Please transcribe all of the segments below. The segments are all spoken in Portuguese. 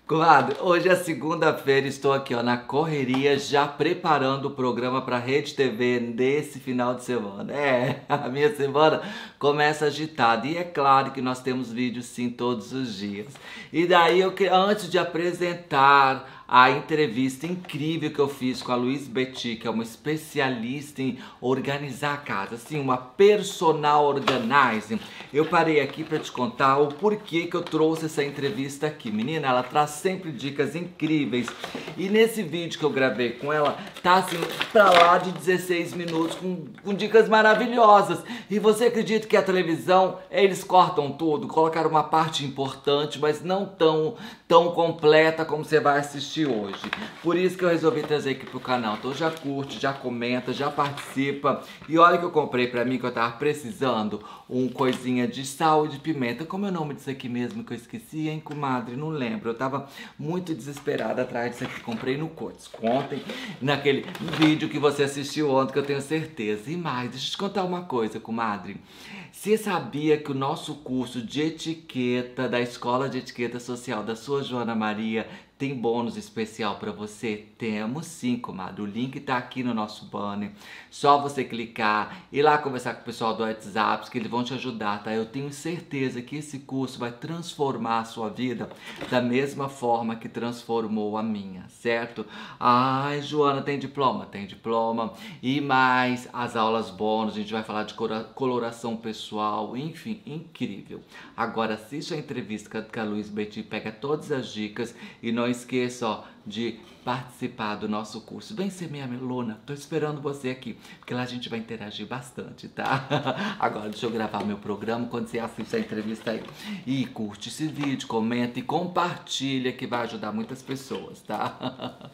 Comadre, hoje é segunda-feira, estou aqui ó, na correria, já preparando o programa para a Rede TV nesse final de semana. É, a minha semana começa agitada e é claro que nós temos vídeos sim todos os dias. E daí, antes de apresentar a entrevista incrível que eu fiz com a Luiz Betty, que é uma especialista em organizar a casa, assim, uma personal organizing, eu parei aqui para te contar o porquê que eu trouxe essa entrevista aqui. Menina, ela traz sempre dicas incríveis. E nesse vídeo que eu gravei com ela, tá assim, pra lá de 16 minutos, com dicas maravilhosas. E você acredita que a televisão, eles cortam tudo, colocaram uma parte importante, mas não tão completa como você vai assistir hoje. Por isso que eu resolvi trazer aqui pro canal. Então já curte, já comenta, já participa. E olha que eu comprei pra mim, que eu tava precisando, coisinha de sal e de pimenta. Como é o nome disso aqui mesmo que eu esqueci, hein, comadre? Não lembro. Eu tava muito desesperada atrás disso aqui. Comprei no Cotes. Ontem, naquele vídeo que você assistiu ontem, que eu tenho certeza. E mais, deixa eu te contar uma coisa, comadre. Você sabia que o nosso curso de etiqueta da Escola de Etiqueta Social da sua Joana Maria tem bônus especial para você? Temos sim, comadre. O link tá aqui no nosso banner. Só você clicar e lá conversar com o pessoal do WhatsApp, que eles vão te ajudar, tá? Eu tenho certeza que esse curso vai transformar a sua vida da mesma forma que transformou a minha, certo? Ai, Joana, tem diploma? Tem diploma. E mais as aulas bônus, a gente vai falar de coloração pessoal, enfim, incrível. Agora assiste a entrevista que a Luiz Betty, pega todas as dicas e não esqueça, ó, de participar do nosso curso. Vem ser minha aluna, tô esperando você aqui, porque lá a gente vai interagir bastante, tá? Agora deixa eu gravar meu programa quando você assiste a entrevista aí. E curte esse vídeo, comenta e compartilha, que vai ajudar muitas pessoas, tá?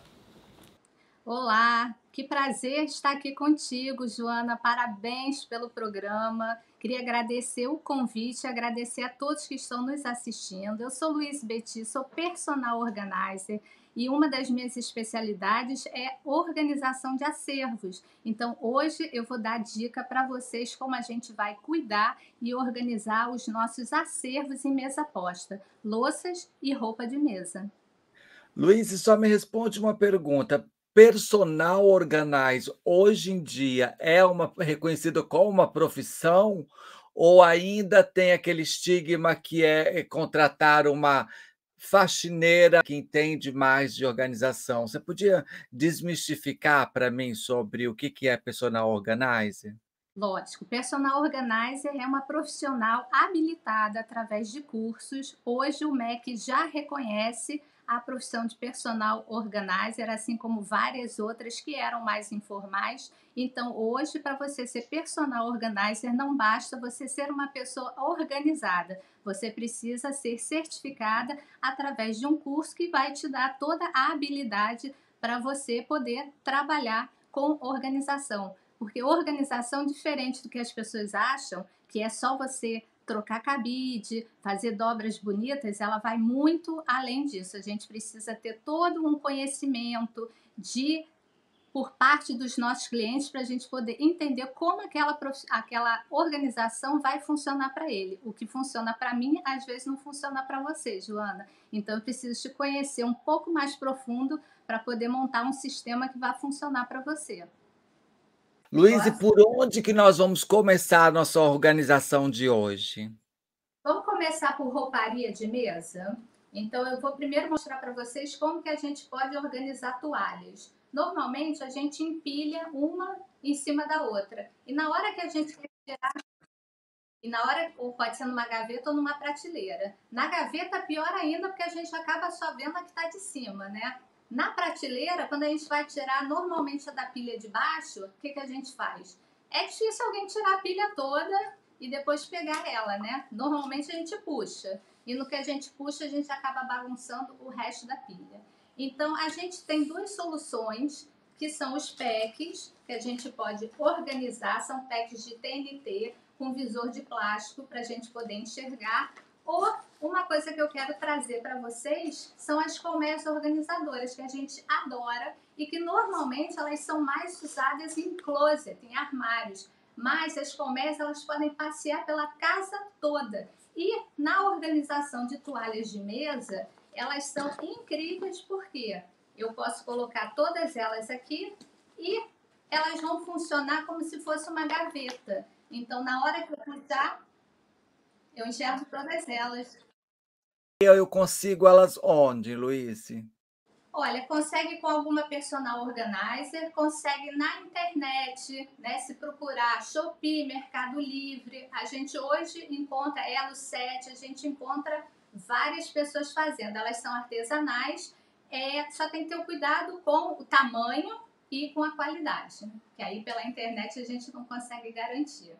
Olá, que prazer estar aqui contigo, Joana. Parabéns pelo programa. Queria agradecer o convite, agradecer a todos que estão nos assistindo. Eu sou Luiz Betty, sou personal organizer e uma das minhas especialidades é organização de acervos. Então, hoje eu vou dar dica para vocês como a gente vai cuidar e organizar os nossos acervos em mesa posta, louças e roupa de mesa. Luiz, só me responde uma pergunta. Personal organizer hoje em dia é reconhecido como uma profissão ou ainda tem aquele estigma que é contratar uma faxineira que entende mais de organização? Você podia desmistificar para mim sobre o que é personal organizer? Lógico, personal organizer é uma profissional habilitada através de cursos. Hoje o MEC já reconhece a profissão de personal organizer, assim como várias outras que eram mais informais. Então, hoje, para você ser personal organizer, não basta você ser uma pessoa organizada. Você precisa ser certificada através de um curso que vai te dar toda a habilidade para você poder trabalhar com organização. Porque organização, diferente do que as pessoas acham, que é só você trocar cabide, fazer dobras bonitas, ela vai muito além disso. A gente precisa ter todo um conhecimento de por parte dos nossos clientes para a gente poder entender como aquela organização vai funcionar para ele. O que funciona para mim, às vezes não funciona para você, Joana. Então eu preciso te conhecer um pouco mais profundo para poder montar um sistema que vai funcionar para você. Luiz, e Posso? por onde que nós vamos começar a nossa organização de hoje? Vamos começar por rouparia de mesa? Então eu vou primeiro mostrar para vocês como que a gente pode organizar toalhas. Normalmente a gente empilha uma em cima da outra. E na hora que a gente ou pode ser numa gaveta ou numa prateleira. Na gaveta, pior ainda, porque a gente acaba só vendo a que está de cima, né? Na prateleira, quando a gente vai tirar normalmente a da pilha de baixo, o que, que a gente faz? É difícil alguém tirar a pilha toda e depois pegar ela, né? Normalmente a gente puxa. E no que a gente puxa, a gente acaba bagunçando o resto da pilha. Então, a gente tem duas soluções, que são os packs, que a gente pode organizar, são packs de TNT, com visor de plástico para a gente poder enxergar. Ou uma coisa que eu quero trazer para vocês são as colmeias organizadoras, que a gente adora e que normalmente elas são mais usadas em closet, em armários. Mas as colmeias elas podem passear pela casa toda. E na organização de toalhas de mesa, elas são incríveis porque eu posso colocar todas elas aqui e elas vão funcionar como se fosse uma gaveta. Então, na hora que eu puxar, eu enxergo todas elas. Eu consigo elas onde, Luiz? Olha, consegue com alguma personal organizer, consegue na internet, né? Se procurar Shopee, Mercado Livre, a gente hoje encontra Elo7, a gente encontra várias pessoas fazendo. Elas são artesanais, só tem que ter o cuidado com o tamanho e com a qualidade, que aí pela internet a gente não consegue garantir.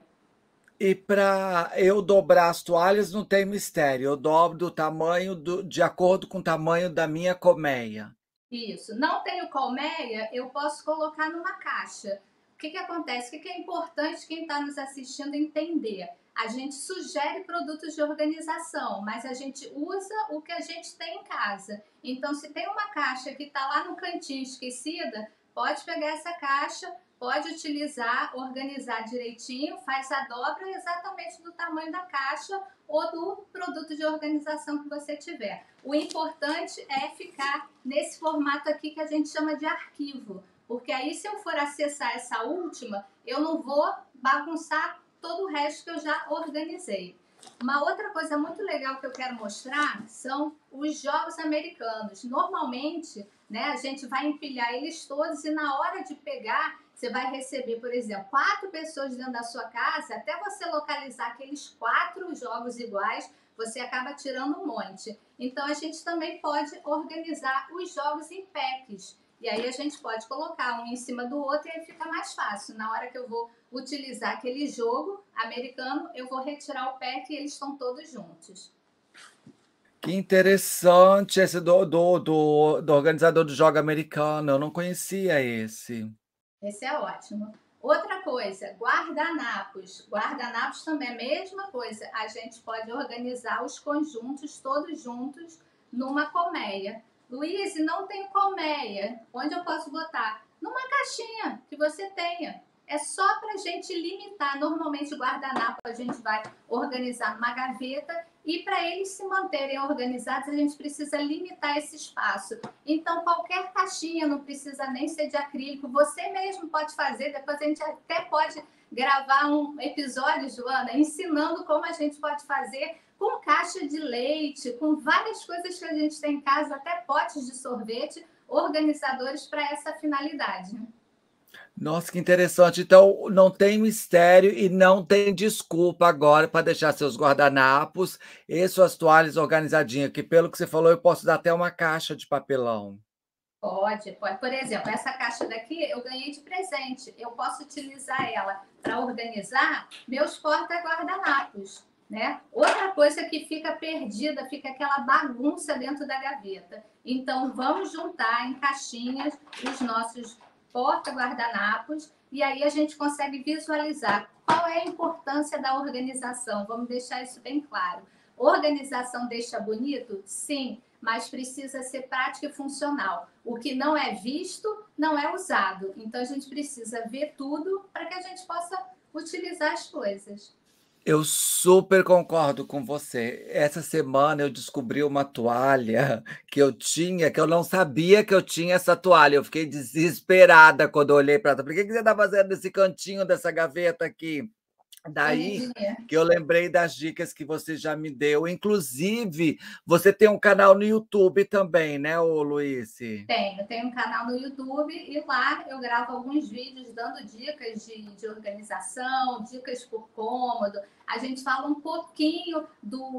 E para eu dobrar as toalhas não tem mistério, eu dobro do tamanho de acordo com o tamanho da minha colmeia. Isso. Não tenho colmeia, eu posso colocar numa caixa. O que acontece? O que é importante quem está nos assistindo entender? A gente sugere produtos de organização, mas a gente usa o que a gente tem em casa. Então, se tem uma caixa que está lá no cantinho esquecida, pode pegar essa caixa, pode utilizar, organizar direitinho, faz a dobra exatamente do tamanho da caixa ou do produto de organização que você tiver. O importante é ficar nesse formato aqui que a gente chama de arquivo, porque aí se eu for acessar essa última, eu não vou bagunçar todo o resto que eu já organizei. Uma outra coisa muito legal que eu quero mostrar são os jogos americanos. Normalmente, né, a gente vai empilhar eles todos e na hora de pegar, você vai receber, por exemplo, 4 pessoas dentro da sua casa, até você localizar aqueles 4 jogos iguais, você acaba tirando um monte. Então, a gente também pode organizar os jogos em packs. E aí a gente pode colocar um em cima do outro e aí fica mais fácil. Na hora que eu vou utilizar aquele jogo americano, eu vou retirar o pack e eles estão todos juntos. Que interessante esse do organizador do jogo americano, eu não conhecia esse. Esse é ótimo. Outra coisa, guardanapos. Guardanapos também é a mesma coisa. A gente pode organizar os conjuntos todos juntos numa colmeia. Luiz, não tem colmeia. Onde eu posso botar? Numa caixinha que você tenha. É só para a gente limitar. Normalmente, o guardanapo a gente vai organizar numa gaveta e para eles se manterem organizados, a gente precisa limitar esse espaço. Então, qualquer caixinha, não precisa nem ser de acrílico, você mesmo pode fazer. Depois a gente até pode gravar um episódio, Joana, ensinando como a gente pode fazer com caixa de leite, com várias coisas que a gente tem em casa, até potes de sorvete, organizadores para essa finalidade. Nossa, que interessante. Então, não tem mistério e não tem desculpa agora para deixar seus guardanapos e suas toalhas organizadinhas, que pelo que você falou, eu posso dar até uma caixa de papelão. Pode, pode. Por exemplo, essa caixa daqui eu ganhei de presente. Eu posso utilizar ela para organizar meus porta-guardanapos, né? Outra coisa que fica perdida, fica aquela bagunça dentro da gaveta. Então, vamos juntar em caixinhas os nossos porta-guardanapos e aí a gente consegue visualizar qual é a importância da organização. Vamos deixar isso bem claro. Organização deixa bonito? Sim, mas precisa ser prática e funcional. O que não é visto, não é usado. Então, a gente precisa ver tudo para que a gente possa utilizar as coisas. Eu super concordo com você. Essa semana eu descobri uma toalha que eu tinha, que eu não sabia que eu tinha essa toalha. Eu fiquei desesperada quando eu olhei para ela. Por que você está fazendo nesse cantinho dessa gaveta aqui? Daí Entendi. que eu lembrei das dicas que você já me deu. Inclusive, você tem um canal no YouTube também, né, ô Luiz? Tenho um canal no YouTube e lá eu gravo alguns vídeos dando dicas de organização, dicas por cômodo. A gente fala um pouquinho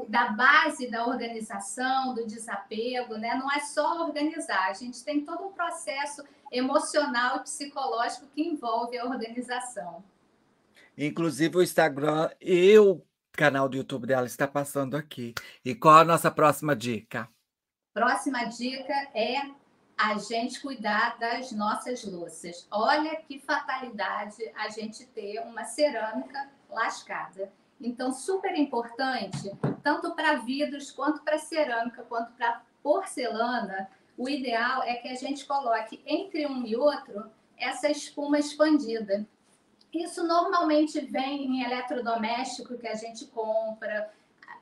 da base da organização, do desapego, né? Não é só organizar, a gente tem todo um processo emocional e psicológico que envolve a organização. Inclusive o Instagram e o canal do YouTube dela está passando aqui. E qual a nossa próxima dica? Próxima dica é a gente cuidar das nossas louças. Olha que fatalidade a gente ter uma cerâmica lascada. Então, super importante, tanto para vidros, quanto para cerâmica, quanto para porcelana, o ideal é que a gente coloque entre um e outro essa espuma expandida. Isso normalmente vem em eletrodoméstico que a gente compra,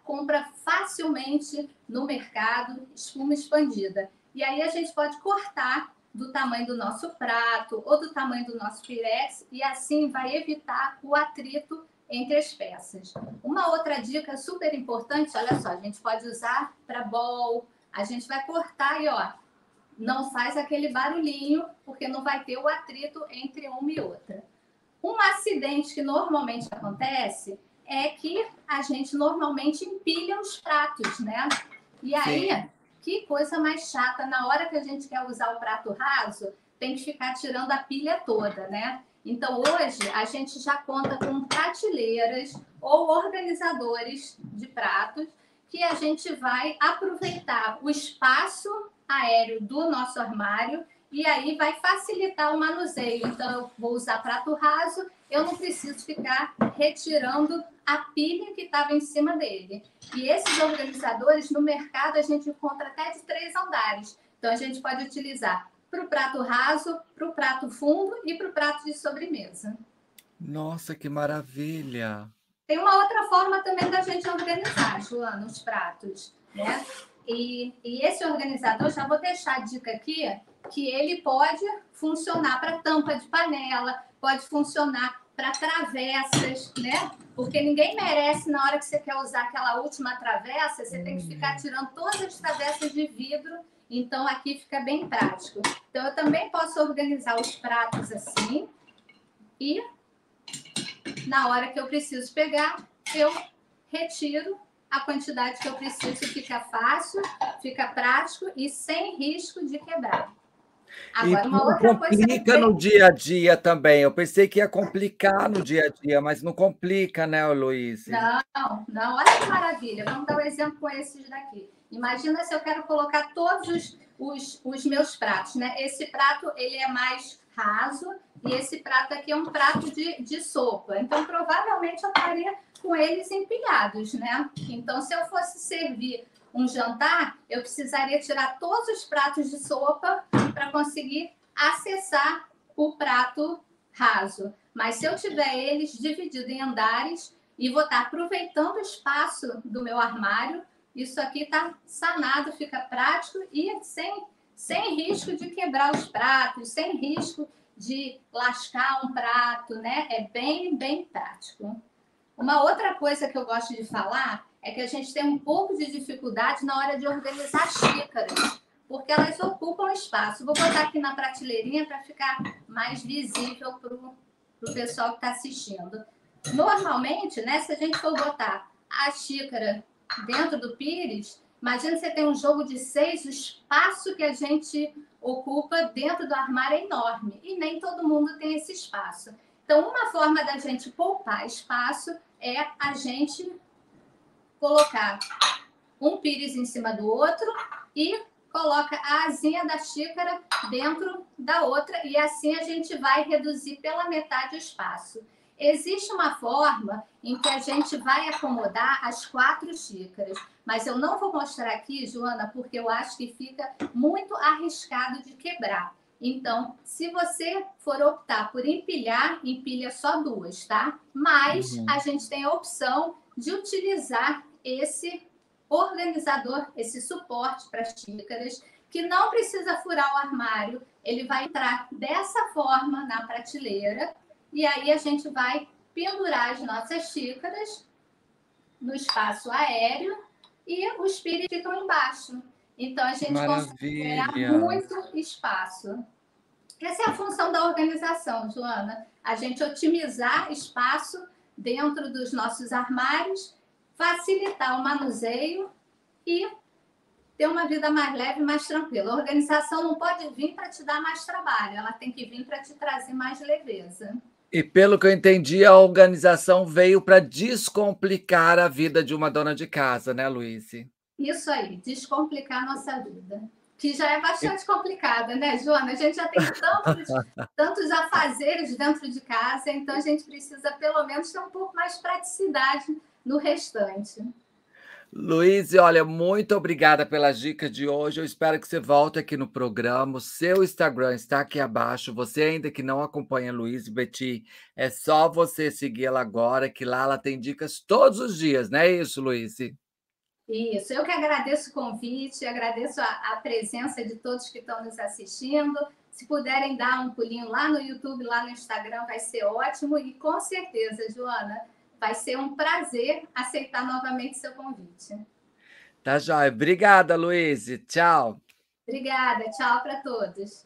compra facilmente no mercado espuma expandida. E aí a gente pode cortar do tamanho do nosso prato ou do tamanho do nosso pirex e assim vai evitar o atrito entre as peças. Uma outra dica super importante, olha só, a gente pode usar para bowl, a gente vai cortar e ó, não faz aquele barulhinho, porque não vai ter o atrito entre uma e outra. Um acidente que normalmente acontece é que a gente normalmente empilha os pratos, né? E aí, Sim. que coisa mais chata, na hora que a gente quer usar o prato raso, tem que ficar tirando a pilha toda, né? Então, hoje, a gente já conta com prateleiras ou organizadores de pratos que a gente vai aproveitar o espaço aéreo do nosso armário e aí vai facilitar o manuseio. Então, eu vou usar prato raso, eu não preciso ficar retirando a pilha que estava em cima dele. E esses organizadores, no mercado, a gente encontra até de 3 andares. Então, a gente pode utilizar para o prato raso, para o prato fundo e para o prato de sobremesa. Nossa, que maravilha! Tem uma outra forma também da gente organizar, Joana, os pratos, né? E esse organizador, já vou deixar a dica aqui, que ele pode funcionar para tampa de panela, pode funcionar para travessas, né? Porque ninguém merece, na hora que você quer usar aquela última travessa, você tem que ficar tirando todas as travessas de vidro, então aqui fica bem prático. Então, eu também posso organizar os pratos assim e na hora que eu preciso pegar, eu retiro a quantidade que eu preciso, fica fácil, fica prático e sem risco de quebrar. E Agora, uma não outra coisa complica no bem... dia a dia também. Eu pensei que ia complicar no dia a dia, mas não complica, né, Luíse? Não, não, olha que maravilha. Vamos dar um exemplo com esses daqui. Imagina se eu quero colocar todos os meus pratos, né? Esse prato, ele é mais raso e esse prato aqui é um prato de sopa. Então, provavelmente, eu estaria com eles empilhados, né? Então, se eu fosse servir um jantar, eu precisaria tirar todos os pratos de sopa para conseguir acessar o prato raso. Mas se eu tiver eles divididos em andares e vou estar aproveitando o espaço do meu armário, isso aqui está sanado, fica prático e sem risco de quebrar os pratos, sem risco de lascar um prato, né? É bem, bem prático. Uma outra coisa que eu gosto de falar é que a gente tem um pouco de dificuldade na hora de organizar xícaras, porque elas ocupam espaço. Vou botar aqui na prateleirinha para ficar mais visível para o pessoal que está assistindo. Normalmente, né, se a gente for botar a xícara dentro do pires, imagina você tem um jogo de 6, o espaço que a gente ocupa dentro do armário é enorme e nem todo mundo tem esse espaço. Então, uma forma da gente poupar espaço é a gente colocar um pires em cima do outro e coloca a asinha da xícara dentro da outra e assim a gente vai reduzir pela metade o espaço. Existe uma forma em que a gente vai acomodar as 4 xícaras, mas eu não vou mostrar aqui, Joana, porque eu acho que fica muito arriscado de quebrar. Então, se você for optar por empilhar, empilha só 2, tá? Mas a gente tem a opção de utilizar esse organizador, esse suporte para xícaras, que não precisa furar o armário, ele vai entrar dessa forma na prateleira, e aí a gente vai pendurar as nossas xícaras no espaço aéreo e os pires ficam embaixo. Então, a gente consegue ganhar Maravilha! muito espaço. Essa é a função da organização, Joana. A gente otimizar espaço dentro dos nossos armários, facilitar o manuseio e ter uma vida mais leve, mais tranquila. A organização não pode vir para te dar mais trabalho, ela tem que vir para te trazer mais leveza. E pelo que eu entendi, a organização veio para descomplicar a vida de uma dona de casa, né, Luíse? Isso aí, descomplicar a nossa vida. Que já é bastante complicada, né, Joana? A gente já tem tantos afazeres dentro de casa, então a gente precisa, pelo menos, ter um pouco mais praticidade no restante. Luíse, olha, muito obrigada pelas dicas de hoje. Eu espero que você volte aqui no programa. O seu Instagram está aqui abaixo. Você ainda que não acompanha a Luíse Betti, é só você seguir ela agora, que lá ela tem dicas todos os dias, não é isso, Luíse? Isso, eu que agradeço o convite, agradeço a presença de todos que estão nos assistindo. Se puderem dar um pulinho lá no YouTube, lá no Instagram, vai ser ótimo. E com certeza, Joana, vai ser um prazer aceitar novamente seu convite. Tá joia. Obrigada, Luíse. Tchau. Obrigada, tchau para todos.